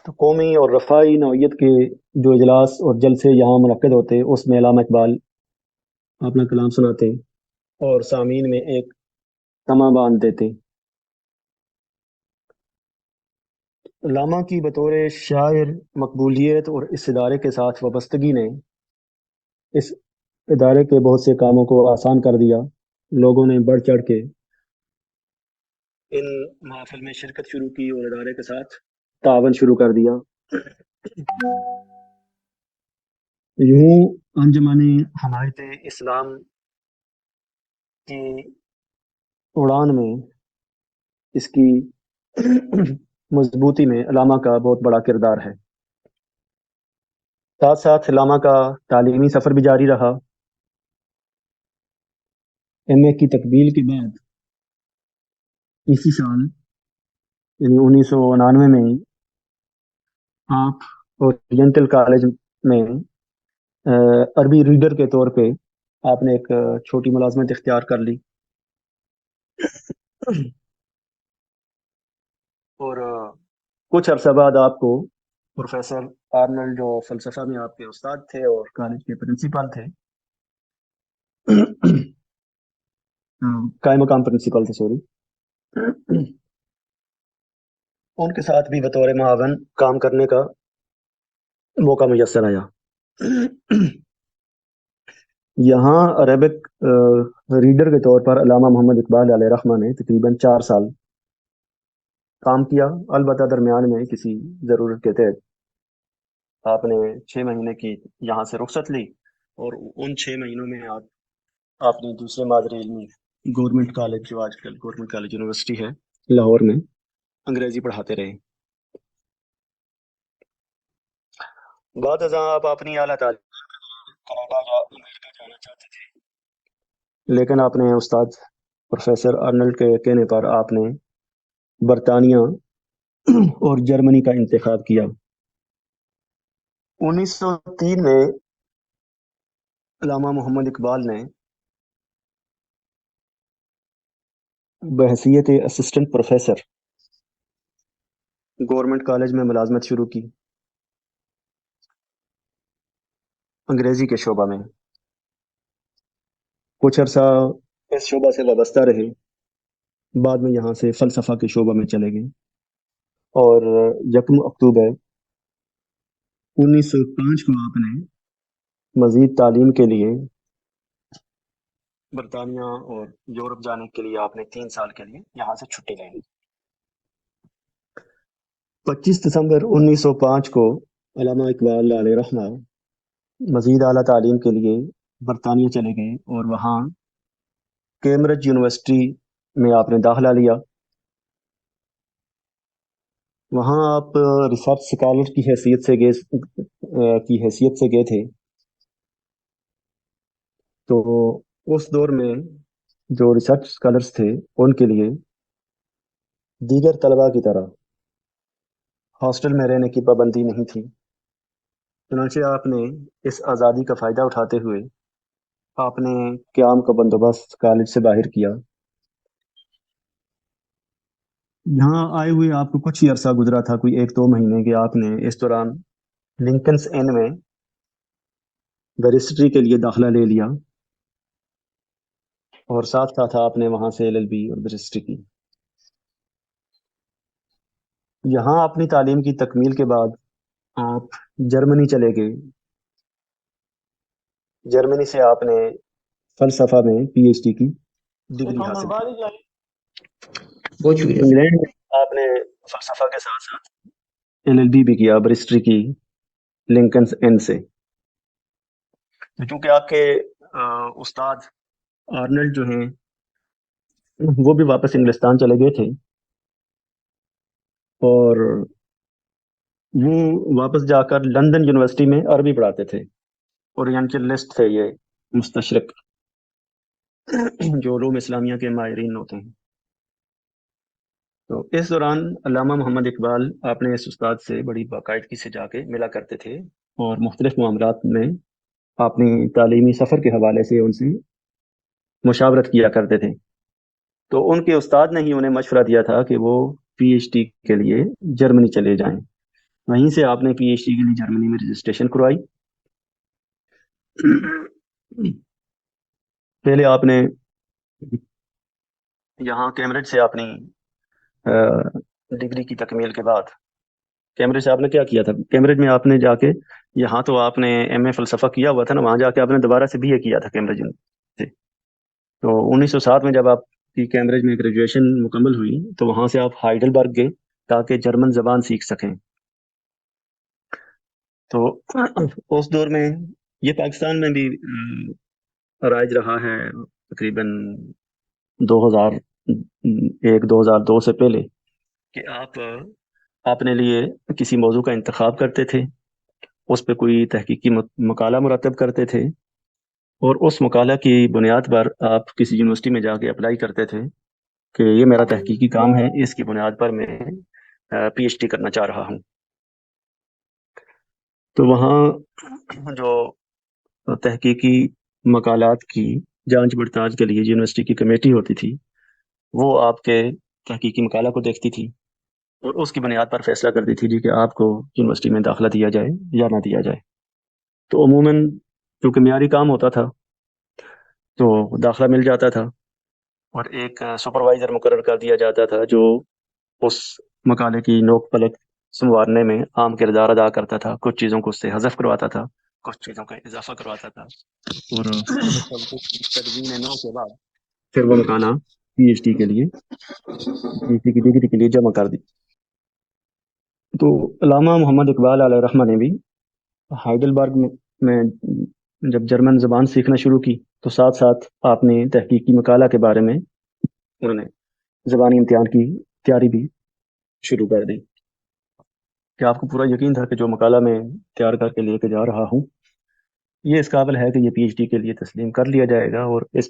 تو قومی اور رفاعی نوعیت کے جو اجلاس اور جلسے یہاں منعقد ہوتے، اس میں علامہ اقبال اپنا کلام سناتے اور سامعین میں ایک تمہ باندھ دیتے۔ علامہ کی بطور شاعر مقبولیت اور اس ادارے کے ساتھ وابستگی نے اس ادارے کے بہت سے کاموں کو آسان کر دیا۔ لوگوں نے بڑھ چڑھ کے ان محافل میں شرکت شروع کی اور ادارے کے ساتھ تعاون شروع کر دیا۔ یوں انجمن حمایت اسلام کی اڑان میں، اس کی مضبوطی میں علامہ کا بہت بڑا کردار ہے۔ ساتھ ساتھ علامہ کا تعلیمی سفر بھی جاری رہا۔ ایم اے کی تکمیل کے بعد اسی سال یعنی 1999 میں آپ اورینٹل کالج میں عربی ریڈر کے طور پہ آپ نے ایک چھوٹی ملازمت اختیار کر لی، اور کچھ عرصہ بعد آپ کو پروفیسر آرنلڈ جو فلسفہ میں آپ کے استاد تھے اور کالج کے پرنسپل تھے، قائم مقام پرنسپل تھے، سوری، ان کے ساتھ بھی بطور معاون کام کرنے کا موقع میسر آیا۔ یہاں عربک ریڈر کے طور پر علامہ محمد اقبال علیہ رحمہ نے تقریباً 4 سال کام کیا، البتہ درمیان میں کسی ضرورت کے تحت آپ نے 6 مہینے کی یہاں سے رخصت لی، اور ان 6 مہینوں میں آپ نے دوسرے مادری علمی گورنمنٹ کالج، جو آج کل گورنمنٹ کالج یونیورسٹی ہے لاہور میں، انگریزی پڑھاتے رہے۔ بعد ازاں آپ اپنی اعلیٰ تعلیم کینیڈا یا امریکہ جانا چاہتے تھے، لیکن آپ نے استاد پروفیسر آرنلڈ کے کہنے پر آپ نے برطانیہ اور جرمنی کا انتخاب کیا۔ 1903 میں علامہ محمد اقبال نے بحیثیت اسسٹنٹ پروفیسر گورنمنٹ کالج میں ملازمت شروع کی، انگریزی کے شعبہ میں۔ کچھ عرصہ اس شعبہ سے وابستہ رہے، بعد میں یہاں سے فلسفہ کے شعبہ میں چلے گئے، اور 1 اکتوبر 1905 کو آپ نے مزید تعلیم کے لیے برطانیہ اور یورپ جانے کے لیے آپ نے 3 سال کے لیے یہاں سے چھٹی لے لی۔ 25 دسمبر 1905 کو علامہ اقبال علیہ رحمہ مزید اعلیٰ تعلیم کے لیے برطانیہ چلے گئے، اور وہاں کیمبرج یونیورسٹی میں آپ نے داخلہ لیا۔ وہاں آپ ریسرچ اسکالر کی حیثیت سے گئے تھے۔ تو اس دور میں جو ریسرچ اسکالرس تھے ان کے لیے دیگر طلباء کی طرح ہاسٹل میں رہنے کی پابندی نہیں تھی، چنانچہ آپ نے اس آزادی کا فائدہ اٹھاتے ہوئے آپ نے قیام کا بندوبست کالج سے باہر کیا۔ یہاں آئے ہوئے آپ کو کچھ ہی عرصہ گزرا تھا، کوئی 1-2 مہینے کے، آپ نے اس دوران لنکنس ان میں بیرسٹری کے لیے داخلہ لے لیا، اور ساتھ ساتھ آپ نے وہاں سے LLB اور بیرسٹری کی۔ یہاں اپنی تعلیم کی تکمیل کے بعد آپ جرمنی چلے گئے۔ جرمنی سے آپ نے فلسفہ میں PhD کی ڈگری حاصل کی۔ بہت شکریہ۔ انگلینڈ میں آپ نے فلسفہ کے ساتھ ساتھ LLB بھی کیا، بیرسٹری کی لنکنس ان سے۔ چونکہ آپ کے استاد آرنلڈ جو ہیں وہ بھی واپس انگلستان چلے گئے تھے، اور وہ واپس جا کر لندن یونیورسٹی میں عربی پڑھاتے تھے، اورینٹلسٹ تھے یہ، مستشرق جو علوم اسلامیہ کے ماہرین ہوتے ہیں۔ تو اس دوران علامہ محمد اقبال اپنے اس استاد سے بڑی باقاعدگی سے جا کے ملا کرتے تھے، اور مختلف معاملات میں اپنی تعلیمی سفر کے حوالے سے ان سے مشاورت کیا کرتے تھے۔ تو ان کے استاد نے ہی انہیں مشورہ دیا تھا کہ وہ PhD کے لیے جرمنی چلے جائیں۔ وہیں سے آپ نے PhD کے لیے جرمنی میں رجسٹریشن کروائی۔ پہلے آپ نے یہاں کیمبرج سے اپنی ڈگری کی تکمیل کے بعد، کیمبرج سے آپ نے کیا کیا تھا؟ کیمبرج میں آپ نے جا کے، یہاں تو آپ نے MA فلسفہ کیا ہوا تھا نا، وہاں جا کے آپ نے دوبارہ سے BA کیا تھا کیمبرج سے۔ تو 1907 میں جب آپ کی کیمبرج میں گریجویشن مکمل ہوئی تو وہاں سے آپ ہائیڈلبرگ گئے تاکہ جرمن زبان سیکھ سکیں۔ تو اس دور میں یہ پاکستان میں بھی رائج رہا ہے تقریباً 2001-2002 سے پہلے، کہ آپ اپنے لیے کسی موضوع کا انتخاب کرتے تھے، اس پہ کوئی تحقیقی مقالہ مرتب کرتے تھے، اور اس مقالہ کی بنیاد پر آپ کسی یونیورسٹی میں جا کے اپلائی کرتے تھے کہ یہ میرا تحقیقی کام ہے، اس کی بنیاد پر میں PhD کرنا چاہ رہا ہوں۔ تو وہاں جو تحقیقی مقالات کی جانچ پڑتال کے لیے یونیورسٹی کی کمیٹی ہوتی تھی، وہ آپ کے تحقیقی مقالہ کو دیکھتی تھی اور اس کی بنیاد پر فیصلہ کرتی تھی کہ آپ کو یونیورسٹی میں داخلہ دیا جائے یا نہ دیا جائے۔ تو عموماً چونکہ معیاری کام ہوتا تھا تو داخلہ مل جاتا تھا، اور ایک سپروائزر مقرر کر دیا جاتا تھا جو اس مقالے کی نوک پلک سنوارنے میں عام کردار ادا کرتا تھا، کچھ چیزوں کو اس سے حذف کرواتا تھا، کچھ چیزوں کا اضافہ کرواتا تھا، اور تدوین نو کے بعد پھر وہ مقالہ PhD کے لیے، PhD کی ڈگری کے لیے جمع کر دی۔ تو علامہ محمد اقبال علیہ رحمہ نے بھی ہائیڈلبرگ میں جب جرمن زبان سیکھنا شروع کی تو ساتھ ساتھ آپ نے تحقیقی مقالہ کے بارے میں انہوں نے زبانی امتحان کی تیاری بھی شروع کر دی، کہ آپ کو پورا یقین تھا کہ جو مقالہ میں تیار کر کے لے کے جا رہا ہوں یہ اس قابل ہے کہ یہ PhD کے لیے تسلیم کر لیا جائے گا، اور اس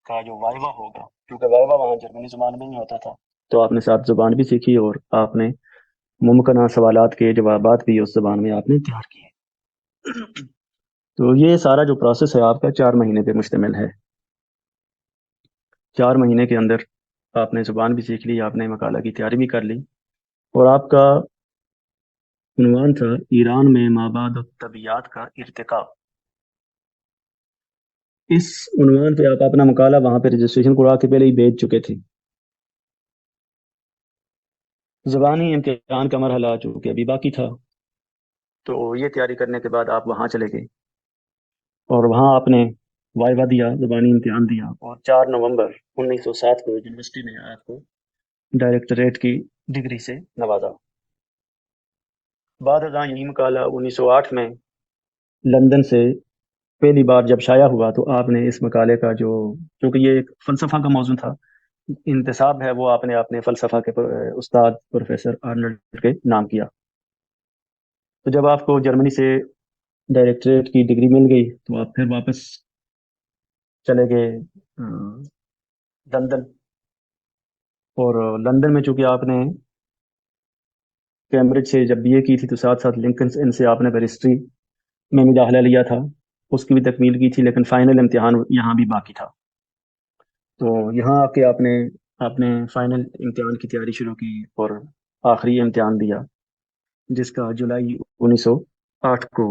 کا جو وائوا ہوگا، کیونکہ وائوا وہاں جرمنی زبان میں ہی ہوتا تھا، تو آپ نے ساتھ زبان بھی سیکھی اور آپ نے ممکنہ سوالات کے جوابات بھی اس زبان میں آپ نے تیار کیے۔ تو یہ سارا جو پروسیس ہے آپ کا 4 مہینے پہ مشتمل ہے۔ 4 مہینے کے اندر آپ نے زبان بھی سیکھ لی، آپ نے مقالہ کی تیاری بھی کر لی، اور آپ کا عنوان تھا ایران میں مابعد الطبیعیات کا ارتقاء۔ اس عنوان پہ آپ اپنا مقالہ وہاں پہ رجسٹریشن کروا کے پہلے ہی بھیج چکے تھے۔ زبانی امتحان کا مرحلہ چونکہ ابھی باقی تھا، تو یہ تیاری کرنے کے بعد آپ وہاں چلے گئے، اور وہاں آپ نے وائوا دیا، زبانی امتحان دیا، اور 4 نومبر 1907 کو یونیورسٹی نے آپ کو ڈائریکٹریٹ کی ڈگری سے نوازا۔ بعد ازاں یہی مقالہ 1908 میں لندن سے پہلی بار جب شائع ہوا تو آپ نے اس مقالے کا جو، کیونکہ یہ ایک فلسفہ کا موضوع تھا، انتصاب ہے وہ آپ نے اپنے فلسفہ کے استاد پروفیسر آرنلڈ کے نام کیا۔ تو جب آپ کو جرمنی سے ڈائریکٹریٹ کی ڈگری مل گئی تو آپ پھر واپس چلے گئے لندن، اور لندن میں چونکہ آپ نے کیمبرج سے جب BA کی تھی تو ساتھ ساتھ لنکنس ان سے آپ نے بیرسٹری میں نے داخلہ لیا تھا اس کی بھی تکمیل کی تھی، لیکن فائنل امتحان یہاں بھی باقی تھا. تو یہاں آ کے آپ نے فائنل امتحان کی تیاری شروع کی اور آخری امتحان دیا، جس کا جولائی 1908 کو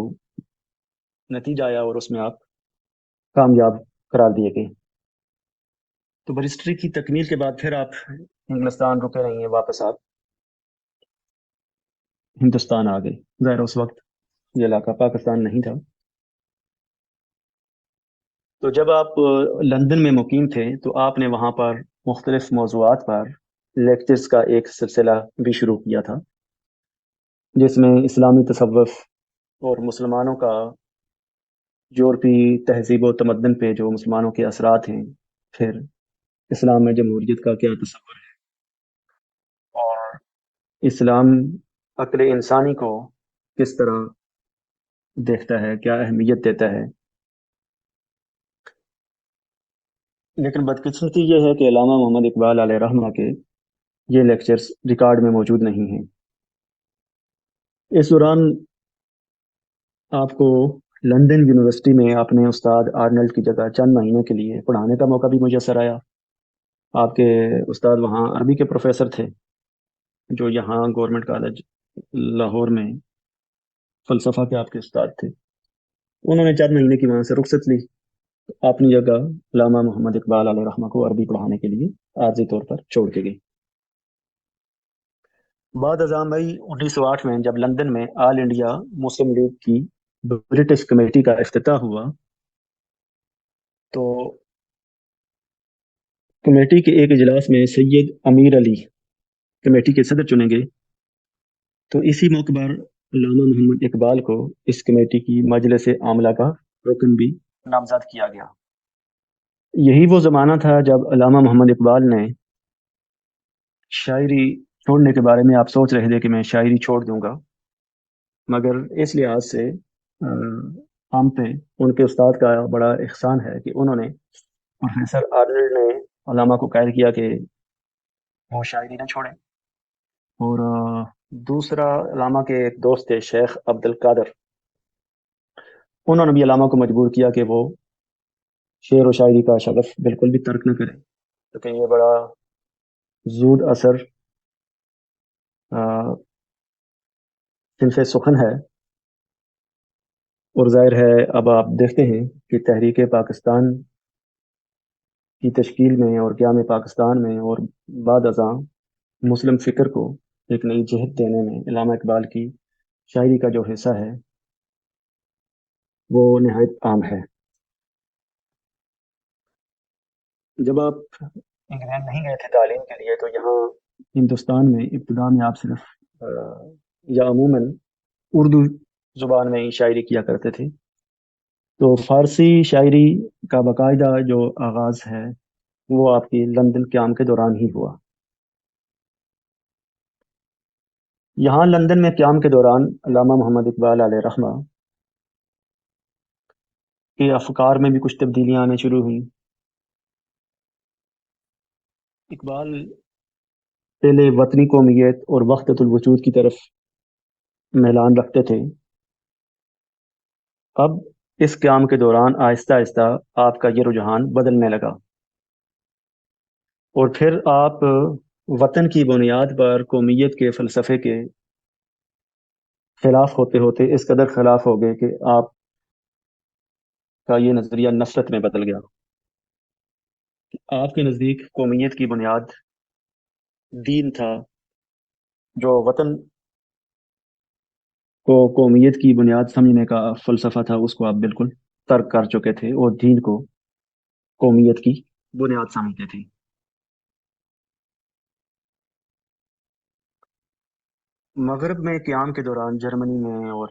نتیجہ آیا اور اس میں آپ کامیاب قرار دیے گئے. تو برسٹری کی تکمیل کے بعد پھر آپ انگلستان رکے نہیں ہیں، واپس آپ ہندوستان آ گئے. ظاہر اس وقت یہ علاقہ پاکستان نہیں تھا. تو جب آپ لندن میں مقیم تھے تو آپ نے وہاں پر مختلف موضوعات پر لیکچرز کا ایک سلسلہ بھی شروع کیا تھا، جس میں اسلامی تصوف اور مسلمانوں کا یورپی تہذیب و تمدن پہ جو مسلمانوں کے اثرات ہیں، پھر اسلام میں جمہوریت کا کیا تصور ہے، اور اسلام عقل انسانی کو کس طرح دیکھتا ہے، کیا اہمیت دیتا ہے. لیکن بدقسمتی یہ ہے کہ علامہ محمد اقبال علیہ رحمہ کے یہ لیکچرز ریکارڈ میں موجود نہیں ہیں. اس دوران آپ کو لندن یونیورسٹی میں اپنے استاد آرنلڈ کی جگہ چند مہینوں کے لیے پڑھانے کا موقع بھی میسر آیا. آپ کے استاد وہاں عربی کے پروفیسر تھے، جو یہاں گورنمنٹ کالج لاہور میں فلسفہ کے آپ کے استاد تھے. انہوں نے چند مہینے کی وہاں سے رخصت لی، اپنی جگہ علامہ محمد اقبال علیہ رحمہ کو عربی پڑھانے کے لیے عارضی طور پر چھوڑ کے گئی. بعد ازاں مئی 1908 میں جب لندن میں آل انڈیا مسلم لیگ کی برٹش کمیٹی کا افتتاح ہوا، تو کمیٹی کے ایک اجلاس میں سید امیر علی کمیٹی کے صدر چنے گئے. تو اسی موقع پر علامہ محمد اقبال کو اس کمیٹی کی مجلس عاملہ کا رکن بھی نامزد کیا گیا. یہی وہ زمانہ تھا جب علامہ محمد اقبال نے شاعری چھوڑنے کے بارے میں آپ سوچ رہے تھے کہ میں شاعری چھوڑ دوں گا، مگر اس لحاظ سے ہم پہ ان کے استاد کا بڑا احسان ہے کہ انہوں نے، پروفیسر آرنلڈ نے علامہ کو قائل کیا کہ وہ شاعری نہ چھوڑیں. اور دوسرا علامہ کے ایک دوست تھے شیخ عبد القادر، انہوں نے بھی علامہ کو مجبور کیا کہ وہ شعر و شاعری کا شغف بالکل بھی ترک نہ کرے، کیونکہ یہ بڑا زود اثر صنف سخن ہے. اور ظاہر ہے اب آپ دیکھتے ہیں کہ تحریک پاکستان کی تشکیل میں اور قیام پاکستان میں اور بعد ازاں مسلم فکر کو ایک نئی جہت دینے میں علامہ اقبال کی شاعری کا جو حصہ ہے وہ نہایت عام ہے. جب آپ انگلینڈ نہیں گئے تھے تعلیم کے لیے، تو یہاں ہندوستان میں ابتدا میں آپ صرف یا عموماً اردو زبان میں ہی شاعری کیا کرتے تھے. تو فارسی شاعری کا باقاعدہ جو آغاز ہے وہ آپ کی لندن قیام کے دوران ہی ہوا. یہاں لندن میں قیام کے دوران علامہ محمد اقبال علیہ رحمہ کے افکار میں بھی کچھ تبدیلیاں آنے شروع ہوئیں. اقبال پہلے وطنی قومیت اور وحدت الوجود کی طرف میلان رکھتے تھے. اب اس قیام کے دوران آہستہ آہستہ آپ کا یہ رجحان بدلنے لگا، اور پھر آپ وطن کی بنیاد پر قومیت کے فلسفے کے خلاف ہوتے ہوتے اس قدر خلاف ہو گئے کہ آپ کا یہ نظریہ نفرت میں بدل گیا. آپ کے نزدیک قومیت کی بنیاد دین تھا، جو وطن کو قومیت کی بنیاد سمجھنے کا فلسفہ تھا اس کو آپ بالکل ترک کر چکے تھے اور دین کو قومیت کی بنیاد سمجھتے تھے. مغرب میں قیام کے دوران جرمنی میں اور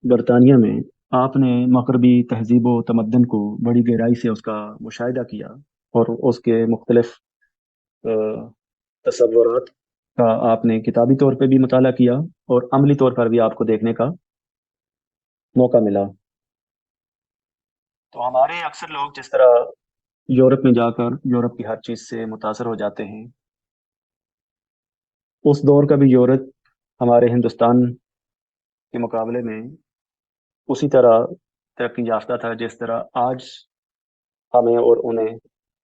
برطانیہ میں آپ نے مغربی تہذیب و تمدن کو بڑی گہرائی سے اس کا مشاہدہ کیا اور اس کے مختلف تصورات کا آپ نے کتابی طور پہ بھی مطالعہ کیا اور عملی طور پر بھی آپ کو دیکھنے کا موقع ملا. تو ہمارے اکثر لوگ جس طرح یورپ میں جا کر یورپ کی ہر چیز سے متاثر ہو جاتے ہیں، اس دور کا بھی یورپ ہمارے ہندوستان کے مقابلے میں اسی طرح ترقی یافتہ تھا جس طرح آج ہمیں اور انہیں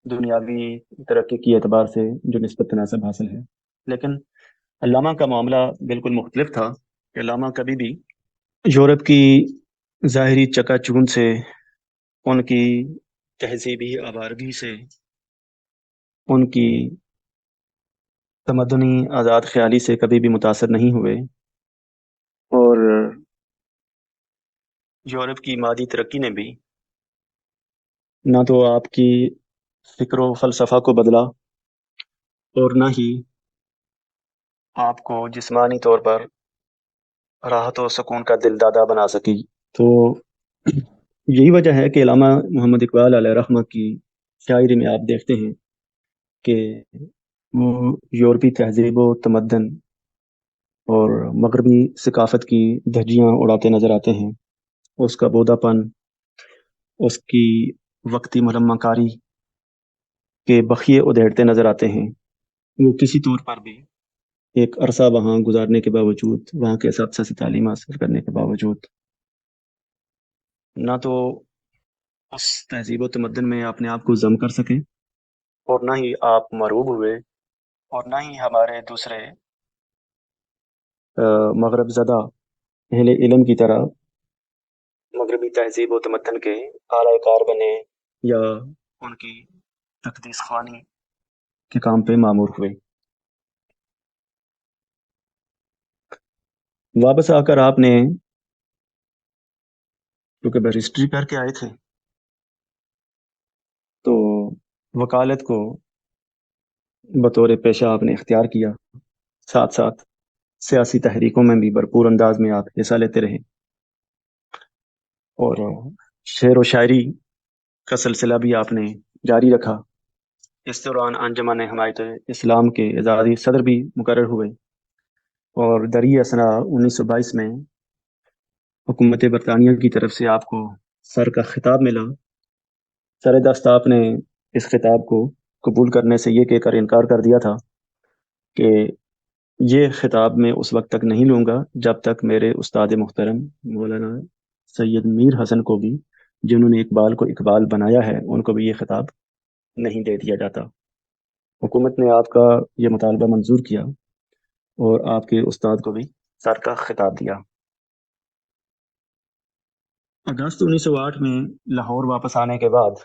دنیاوی ترقی کی اعتبار سے جو نسبت تناسب حاصل ہے۔ لیکن علامہ کا معاملہ بالکل مختلف تھا کہ علامہ کبھی بھی یورپ کی ظاہری چکا چون سے، ان کی تہذیبی آوارگی سے، ان کی تمدنی آزاد خیالی سے کبھی بھی متاثر نہیں ہوئے، اور یورپ کی مادی ترقی نے بھی نہ تو آپ کی فکر و فلسفہ کو بدلا اور نہ ہی آپ کو جسمانی طور پر راحت و سکون کا دل دادا بنا سکی۔ تو یہی وجہ ہے کہ علامہ محمد اقبال علیہ رحمہ کی شاعری میں آپ دیکھتے ہیں کہ وہ یورپی تہذیب و تمدن اور مغربی ثقافت کی دھجیاں اڑاتے نظر آتے ہیں۔ اس کا بودا پن، اس کی وقتی ملمہ کاری کے بخیے ادھیڑتے نظر آتے ہیں۔ وہ کسی طور پر بھی ایک عرصہ وہاں گزارنے کے باوجود، وہاں کے اساتذہ سے تعلیم حاصل کرنے کے باوجود، نہ تو اس تہذیب و تمدن میں اپنے آپ کو ضم کر سکیں، اور نہ ہی آپ مرعوب ہوئے، اور نہ ہی ہمارے دوسرے مغرب زدہ اہل علم کی طرح مغربی تہذیب و تمدن کے اعلی کار بنے یا ان کی تقدیس خوانی کے کام پہ معمور ہوئے۔ واپس آ کر آپ نے، کیونکہ بیرسٹری کر کے آئے تھے، تو وکالت کو بطور پیشہ آپ نے اختیار کیا، ساتھ ساتھ سیاسی تحریکوں میں بھی بھرپور انداز میں آپ حصہ لیتے رہے، اور شعر و شاعری کا سلسلہ بھی آپ نے جاری رکھا۔ اس دوران انجمن حمایت اسلام کے اعزازی صدر بھی مقرر ہوئے، اور دریں اثنا 1922 میں حکومت برطانیہ کی طرف سے آپ کو سر کا خطاب ملا۔ سر دست آپ نے اس خطاب کو قبول کرنے سے یہ کہہ کر انکار کر دیا تھا کہ یہ خطاب میں اس وقت تک نہیں لوں گا جب تک میرے استاد محترم مولانا سید میر حسن کو بھی، جنہوں نے اقبال کو اقبال بنایا ہے، ان کو بھی یہ خطاب نہیں دے دیا جاتا۔ حکومت نے آپ کا یہ مطالبہ منظور کیا اور آپ کے استاد کو بھی سر کا خطاب دیا۔ اگست 1908 میں لاہور واپس آنے کے بعد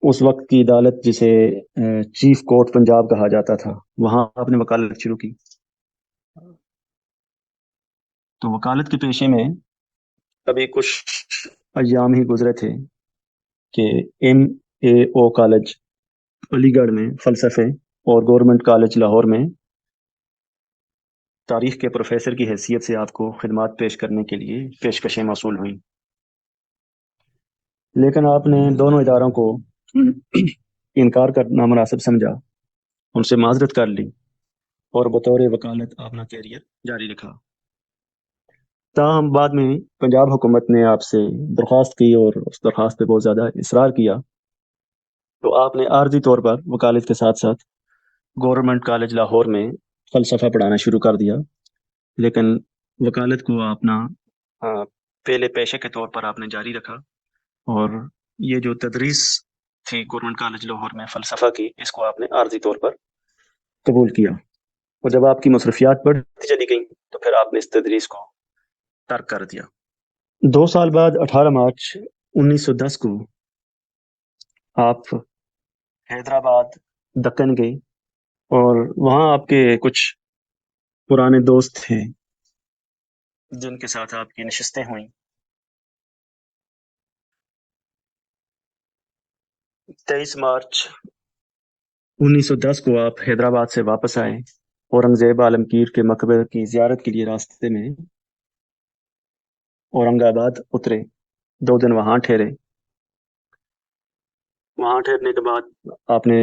اس وقت کی عدالت، جسے چیف کورٹ پنجاب کہا جاتا تھا، وہاں آپ نے وکالت شروع کی۔ تو وکالت کے پیشے میں ابھی کچھ ایام ہی گزرے تھے کہ MAO کالج علی گڑھ میں فلسفے اور گورنمنٹ کالج لاہور میں تاریخ کے پروفیسر کی حیثیت سے آپ کو خدمات پیش کرنے کے لیے پیشکشیں موصول ہوئیں، لیکن آپ نے دونوں اداروں کو انکار کرنا مناسب سمجھا، ان سے معذرت کر لی اور بطور وکالت اپنا کیریئر جاری رکھا۔ تاہم بعد میں پنجاب حکومت نے آپ سے درخواست کی اور اس درخواست پہ بہت زیادہ اصرار کیا، تو آپ نے عارضی طور پر وکالت کے ساتھ ساتھ گورنمنٹ کالج لاہور میں فلسفہ پڑھانا شروع کر دیا، لیکن وکالت کو اپنا پہلے پیشے کے طور پر آپ نے جاری رکھا، اور یہ جو تدریس تھی گورنمنٹ کالج لاہور میں فلسفہ کی، اس کو آپ نے عارضی طور پر قبول کیا، اور جب آپ کی مصروفیات بڑھتی چلی گئیں تو پھر آپ نے اس تدریس کو ترک کر دیا۔ 2 سال بعد 18 مارچ 1910 کو آپ حیدرآباد دکن گئے، اور وہاں آپ کے کچھ پرانے دوست تھے جن کے ساتھ آپ کی نشستیں ہوئیں۔ 23 مارچ 1910 کو آپ حیدرآباد سے واپس آئے، اورنگزیب عالمگیر کے مقبرے کی زیارت کے لیے راستے میں اورنگ آباد اترے، 2 دن وہاں ٹھہرے۔ وہاں ٹھہرنے کے بعد آپ نے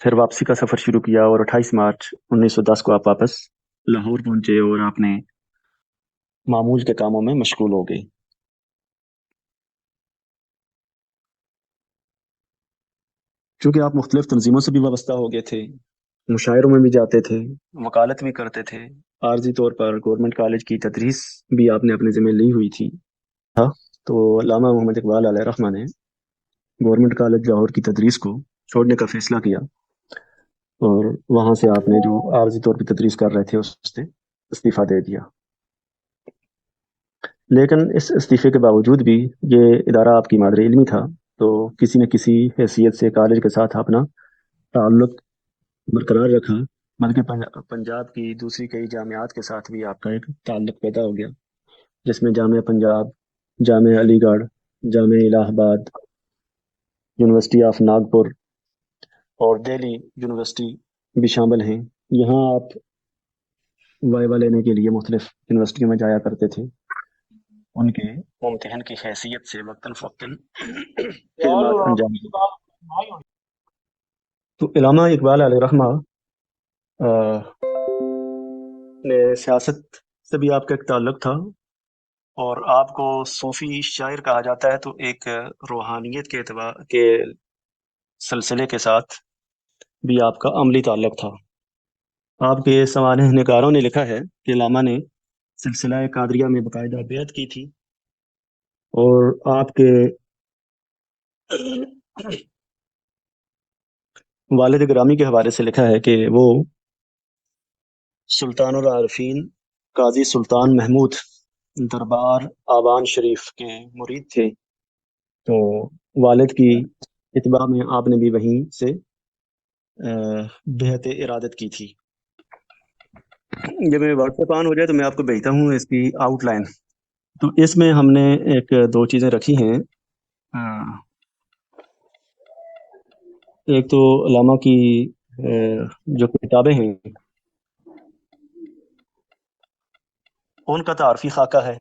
پھر واپسی کا سفر شروع کیا، اور 28 مارچ 1910 کو آپ واپس لاہور پہنچے، اور آپ نے معمول کے کاموں میں مشغول ہو گئے۔ چونکہ آپ مختلف تنظیموں سے بھی وابستہ ہو گئے تھے، مشاعروں میں بھی جاتے تھے، وکالت بھی کرتے تھے، عارضی طور پر گورنمنٹ کالج کی تدریس بھی آپ نے اپنے ذمہ لی ہوئی تھی. تو علامہ محمد اقبال علیہ رحمہ نے گورنمنٹ کالج لاہور کی تدریس کو چھوڑنے کا فیصلہ کیا، اور وہاں سے آپ نے جو عارضی طور پہ تدریس کر رہے تھے اس سے استعفیٰ دے دیا. لیکن اس استعفے کے باوجود بھی یہ ادارہ آپ کی مادر علمی تھا، تو کسی نہ کسی حیثیت سے کالج کے ساتھ اپنا تعلق برقرار رکھا، بلکہ پنجاب کی دوسری کئی جامعات کے ساتھ بھی آپ کا ایک تعلق پیدا ہو گیا، جس میں جامعہ پنجاب، جامعہ علی گڑھ، جامعہ الہ آباد، یونیورسٹی آف ناگپور اور دہلی یونیورسٹی بھی شامل ہیں. یہاں آپ وائوا لینے کے لیے مختلف یونیورسٹیوں میں جایا کرتے تھے. ان کے ممتحن کی حیثیت سے وقتاً فوقتاً خدمات انجام دی. تو علامہ اقبال علیہ رحمہ نے سیاست سے بھی آپ کا ایک تعلق تھا، اور آپ کو صوفی شاعر کہا جاتا ہے، تو ایک روحانیت کے اعتبار کے سلسلے کے ساتھ بھی آپ کا عملی تعلق تھا. آپ کے سوانح نگاروں نے لکھا ہے کہ علامہ نے سلسلہ قادریہ میں باقاعدہ بیعت کی تھی، اور آپ کے والد گرامی کے حوالے سے لکھا ہے کہ وہ سلطان العارفین قاضی سلطان محمود دربار آبان شریف کے مرید تھے. تو والد کی اتباع میں آپ نے بھی وہیں سے بیعت ارادت کی تھی. جب واٹس ایپ آن ہو جائے تو میں آپ کو بھیجتا ہوں اس کی آؤٹ لائن. تو اس میں ہم نے ایک دو چیزیں رکھی ہیں. ایک تو علامہ کی جو کتابیں ہیں ان کا تعارفی خاکہ ہے،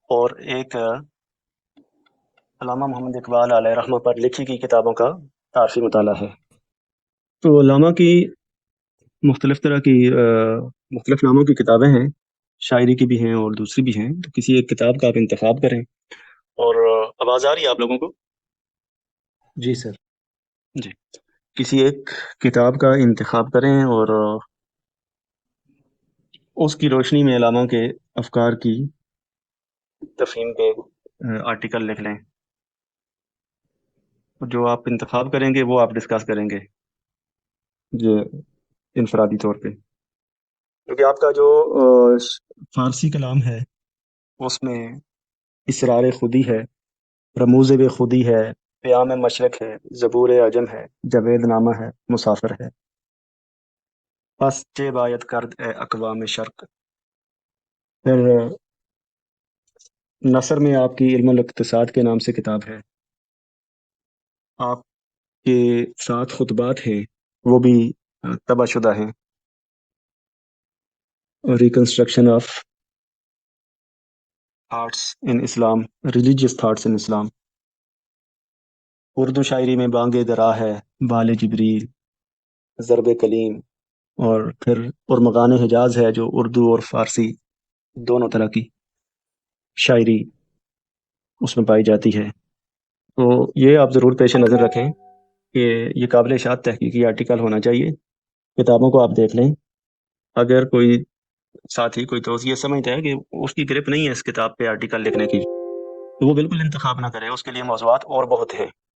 اور ایک علامہ محمد اقبال علیہ رحمہ پر لکھی گئی کتابوں کا تعارفی مطالعہ ہے. تو علامہ کی مختلف طرح کی مختلف ناموں کی کتابیں ہیں، شاعری کی بھی ہیں اور دوسری بھی ہیں. تو کسی ایک کتاب کا آپ انتخاب کریں. اور آواز آ رہی ہے آپ لوگوں کو؟ جی سر. جی، کسی ایک کتاب کا انتخاب کریں اور اس کی روشنی میں علامہ کے افکار کی تفہیم پہ آرٹیکل لکھ لیں. جو آپ انتخاب کریں گے وہ آپ ڈسکس کریں گے جو انفرادی طور پہ، کیونکہ آپ کا جو فارسی کلام ہے اس میں اسرار خودی ہے، رموز بے خودی ہے، پیام مشرق ہے، زبور عجم ہے، جوید نامہ ہے، مسافر ہے. پس چے باید کرد اے اقوام شرق. پھر نثر میں آپ کی علم الاقتصاد کے نام سے کتاب ہے. آپ کے 7 خطبات ہیں وہ بھی طبع شدہ ہیں. Reconstruction of thoughts in Islam, religious thoughts in Islam. Urdu شاعری میں بانگ درا ہے، بال جبریل، ضرب کلیم، اور پھر ارمغان حجاز ہے جو اردو اور فارسی دونوں طرح کی شاعری اس میں پائی جاتی ہے. تو یہ آپ ضرور پیش نظر رکھیں کہ یہ قابل اشاعت تحقیقی آرٹیکل ہونا چاہیے. کتابوں کو آپ دیکھ لیں. اگر کوئی ساتھی کوئی دوست یہ سمجھتا ہے کہ اس کی گرپ نہیں ہے اس کتاب پہ آرٹیکل لکھنے کی، تو وہ بالکل انتخاب نہ کرے، اس کے لیے موضوعات اور بہت ہیں.